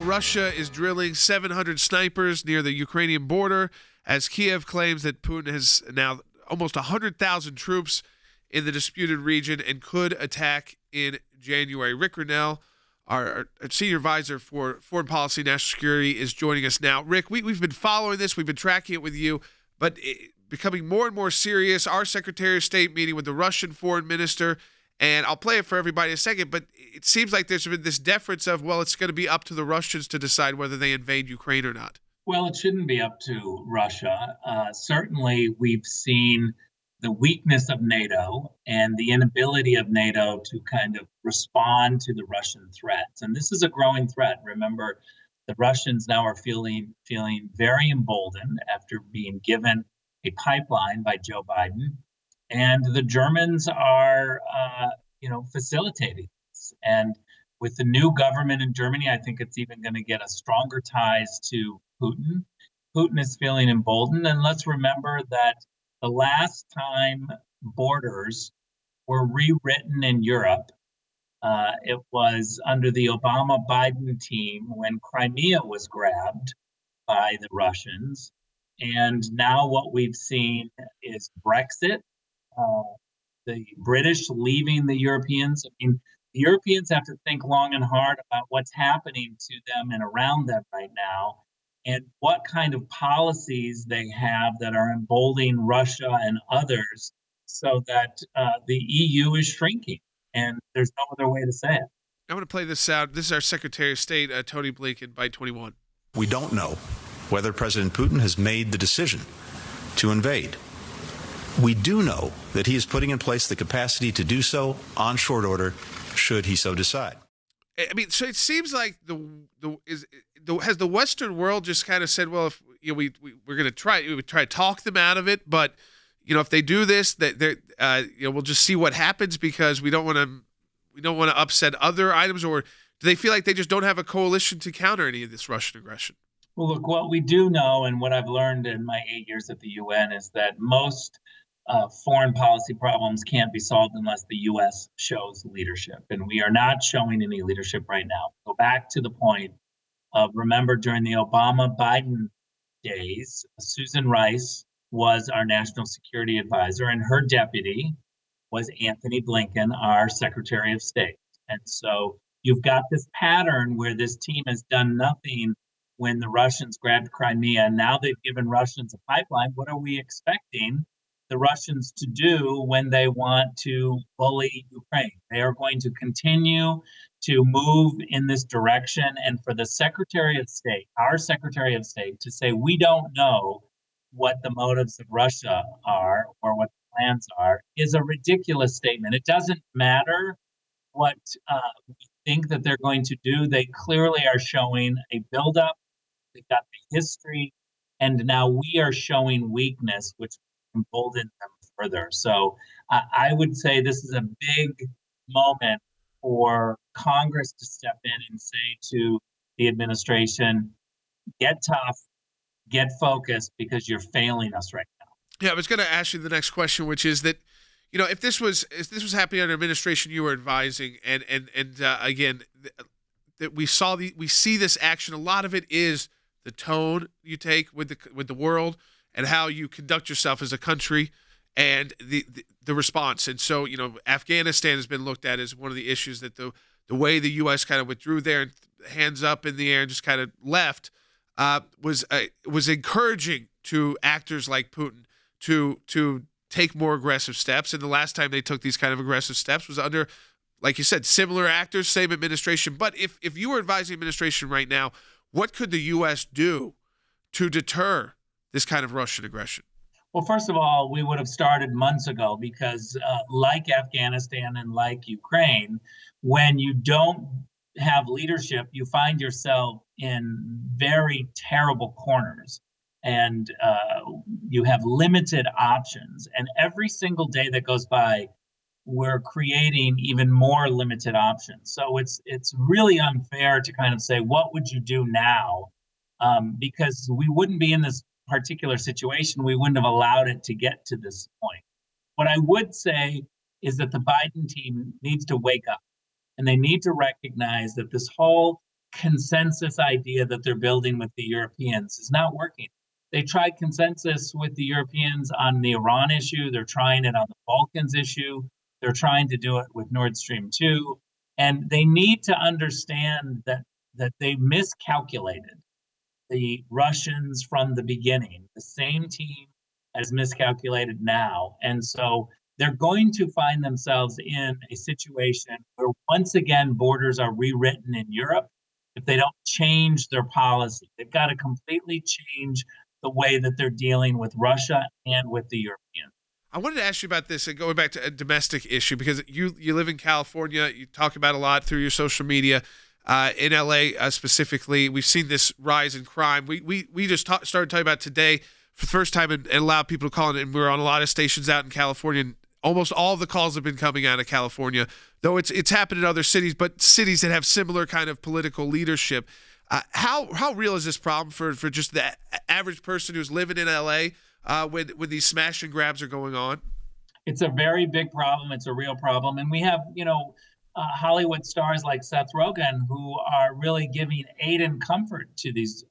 Russia is drilling 700 snipers near the Ukrainian border, as Kiev claims that Putin has now almost 100,000 troops in the disputed region and could attack in January. Rick Grenell, our Senior Advisor for Foreign Policy and National Security, is joining us now. Rick, we've been following this. We've been tracking it with you, but becoming more and more serious. Our Secretary of State meeting with the Russian Foreign Minister, and I'll play it for everybody in a second, but it seems like there's been this deference of, well, it's going to be up to the Russians to decide whether they invade Ukraine or not. Well, it shouldn't be up to Russia. Certainly, we've seen the weakness of NATO and the inability of NATO to kind of respond to the Russian threats. And this is a growing threat. Remember, the Russians now are feeling very emboldened after being given a pipeline by Joe Biden. And the Germans are, facilitating this. And with the new government in Germany, I think it's even going to get a stronger ties to Putin. Putin is feeling emboldened. And let's remember that the last time borders were rewritten in Europe, it was under the Obama-Biden team when Crimea was grabbed by the Russians. And now what we've seen is Brexit, the British leaving the Europeans. I mean, the Europeans have to think long and hard about what's happening to them and around them right now, and what kind of policies they have that are emboldening Russia and others, so that the EU is shrinking. And there's no other way to say it. I'm going to play this out. This is our Secretary of State, Tony Blinken, Byte 21. We don't know whether President Putin has made the decision to invade. We do know that he is putting in place the capacity to do so on short order, should he so decide. I mean, so it seems like has the Western world just kind of said, well, if we're going to try to talk them out of it, but if they do this, we'll just see what happens, because we don't want to upset other items. Or do they feel like they just don't have a coalition to counter any of this Russian aggression? Well, look, what we do know, and what I've learned in my 8 years at the UN, is that most foreign policy problems can't be solved unless the U.S. shows leadership. And we are not showing any leadership right now. Go back to the point of, remember, during the Obama-Biden days, Susan Rice was our national security advisor, and her deputy was Anthony Blinken, our Secretary of State. And so you've got this pattern where this team has done nothing when the Russians grabbed Crimea, and now they've given Russians a pipeline. What are we expecting the Russians to do when they want to bully Ukraine? They are going to continue to move in this direction. And for the Secretary of State, our Secretary of State, to say we don't know what the motives of Russia are or what the plans are is a ridiculous statement. It doesn't matter what we think that they're going to do. They clearly are showing a buildup. They've got the history, and now we are showing weakness, which embolden them further. So I would say this is a big moment for Congress to step in and say to the administration, get tough, get focused, because you're failing us right now. Yeah, I was going to ask you the next question, which is that, if this was happening under administration you were advising, and again, that we see this action. A lot of it is the tone you take with the world and how you conduct yourself as a country, and the response. And so, Afghanistan has been looked at as one of the issues, that the way the U.S. kind of withdrew there, and hands up in the air, and just kind of left, was encouraging to actors like Putin to take more aggressive steps. And the last time they took these kind of aggressive steps was under, like you said, similar actors, same administration. But if you were advising administration right now, what could the U.S. do to deter this kind of Russian aggression? Well, first of all, we would have started months ago, because like Afghanistan and like Ukraine, when you don't have leadership, you find yourself in very terrible corners, and you have limited options. And every single day that goes by, we're creating even more limited options. So it's really unfair to kind of say, what would you do now? Because we wouldn't be in this particular situation. We wouldn't have allowed it to get to this point. What I would say is that the Biden team needs to wake up, and they need to recognize that this whole consensus idea that they're building with the Europeans is not working. They tried consensus with the Europeans on the Iran issue. They're trying it on the Balkans issue. They're trying to do it with Nord Stream 2. And they need to understand that they miscalculated the Russians from the beginning. The same team has miscalculated now. And so they're going to find themselves in a situation where once again borders are rewritten in Europe if they don't change their policy. They've got to completely change the way that they're dealing with Russia and with the Europeans. I wanted to ask you about this, and going back to a domestic issue, because you live in California, you talk about a lot through your social media. In LA specifically, we've seen this rise in crime. We just started talking about today for the first time and allowed people to call in, and we're on a lot of stations out in California, and almost all of the calls have been coming out of California, though it's happened in other cities, but cities that have similar kind of political leadership. How real is this problem for just the average person who's living in LA when these smash and grabs are going on? It's a very big problem. It's a real problem. And we have, Hollywood stars like Seth Rogen who are really giving aid and comfort to these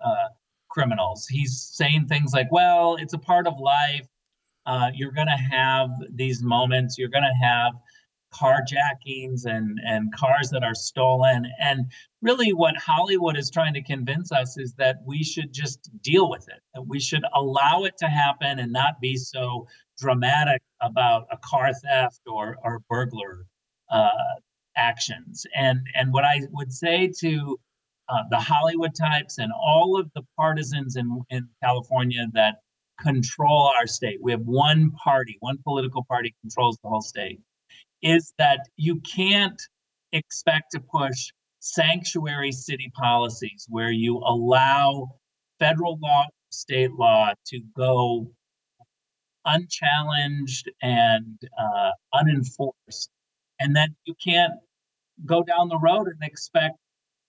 criminals. He's saying things like, well, it's a part of life. You're going to have these moments. You're going to have carjackings and cars that are stolen. And really what Hollywood is trying to convince us is that we should just deal with it, that we should allow it to happen and not be so dramatic about a car theft or burglar actions. And what I would say to the Hollywood types and all of the partisans in California that control our state, we have one political party controls the whole state, is that you can't expect to push sanctuary city policies where you allow federal law, state law to go unchallenged and unenforced. And then you can't go down the road and expect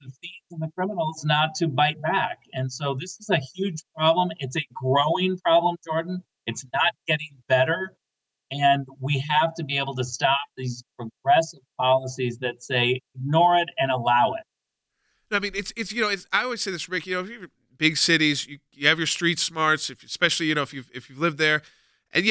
the thieves and the criminals not to bite back. And so this is a huge problem. It's a growing problem, Jordan. It's not getting better. And we have to be able to stop these progressive policies that say ignore it and allow it. I mean, it's I always say this, Rick. If you're in big cities, you have your street smarts. Especially if you've lived there, and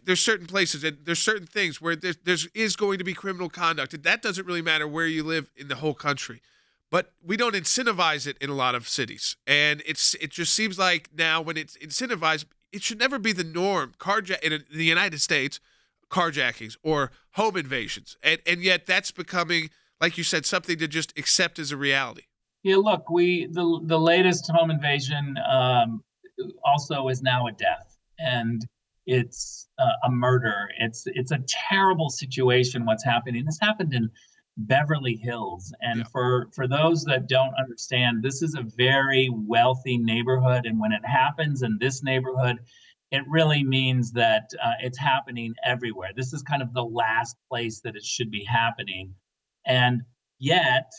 there's certain places and there's certain things where there is going to be criminal conduct, and that doesn't really matter where you live in the whole country. But we don't incentivize it in a lot of cities, and it just seems like now when it's incentivized, it should never be the norm. In the United States, carjackings or home invasions, and yet that's becoming, like you said, something to just accept as a reality. Yeah, look, the latest home invasion also is now a death, and it's a murder. It's a terrible situation. What's happening? This happened in Beverly Hills, and for those that don't understand, this is a very wealthy neighborhood, and when it happens in this neighborhood, it really means that it's happening everywhere. This is kind of the last place that it should be happening. And yet,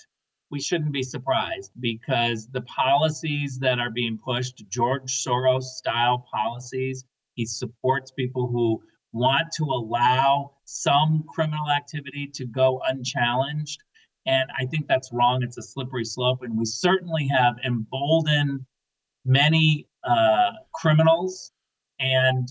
we shouldn't be surprised because the policies that are being pushed, George Soros-style policies, he supports people who want to allow some criminal activity to go unchallenged. And I think that's wrong. It's a slippery slope. And we certainly have emboldened many criminals. And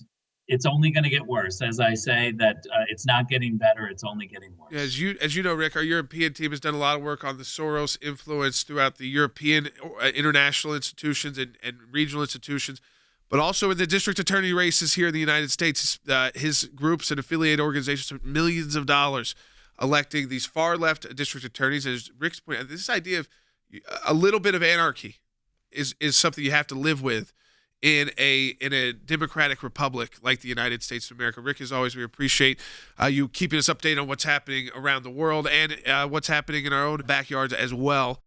it's only going to get worse. As I say, that it's not getting better. It's only getting worse. As you know, Rick, our European team has done a lot of work on the Soros influence throughout the European international institutions and regional institutions, but also in the district attorney races here in the United States. His groups and affiliated organizations spent millions of dollars electing these far left district attorneys. And as Rick's point, this idea of a little bit of anarchy is something you have to live with in a democratic republic like the United States of America. Rick, as always, we appreciate you keeping us updated on what's happening around the world and what's happening in our own backyards as well.